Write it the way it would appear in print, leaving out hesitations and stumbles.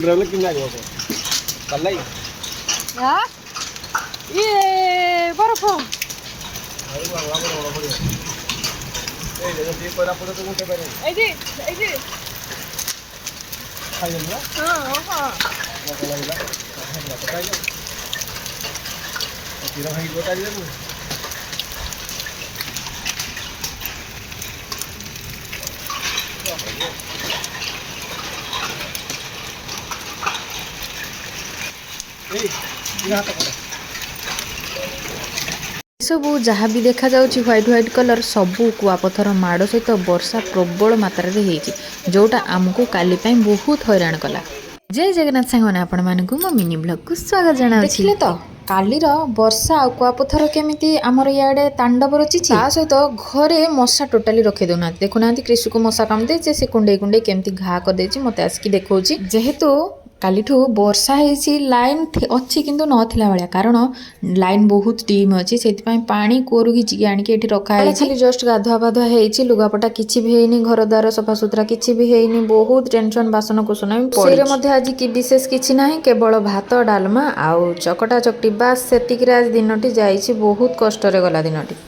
Driver किन लाग्यो त कल्लै हाँ ये बर्फ अरे बाबा बड़ा बड़ा ए ले ये कोरा पड़े तो मुझे पारे ऐसे खाई लेना हाँ हाँ मजा लगा पता है तेरा भाई बता दिया तू ए यहाँ तक सबू जहाँ भी देखा जाउछि व्हाइट व्हाइट कलर सबू कुआपथर माड़ सहित वर्षा प्रबल मात्रा रे हेछि जोटा आमको काली पई बहुत हैरान कला। जय जगन्नाथ सांग मैंने आपण मानकु मो मिनी ब्लॉग को स्वागत जणाउछि। देखले तो कालीर वर्षा आ कुआपथर केमिति आमर इयाडे तांडव रचिछि ता सहित घरे मशा टोटाली रखे दउना देखुना कृषि को मशा कामदे जे से कुंडे कुंडे केमिति घा कर देछि मते आस्की देखौछि जेहेतु कालीठू वर्षा होती लाइन अच्छी किंतु नथिला भाया कारण लाइन बहुत डिम अच्छी से पानी कूअरु घिचिकी आणिकी एठी रखा है खाली जस्ट गाधुआ बाधुआ होती लुगापटा किछि भी हेनी घर द्वार सफा सुतरा किछि भी हेनी बहुत टेंशन बासन कुसन सेरे मध्ये आज की विशेष किछि नाही केवल भात डालमा आउ चकटा चकटी बास सेतिकी आज दिनटी जाइछि बहुत कष्ट रे गला दिनटी।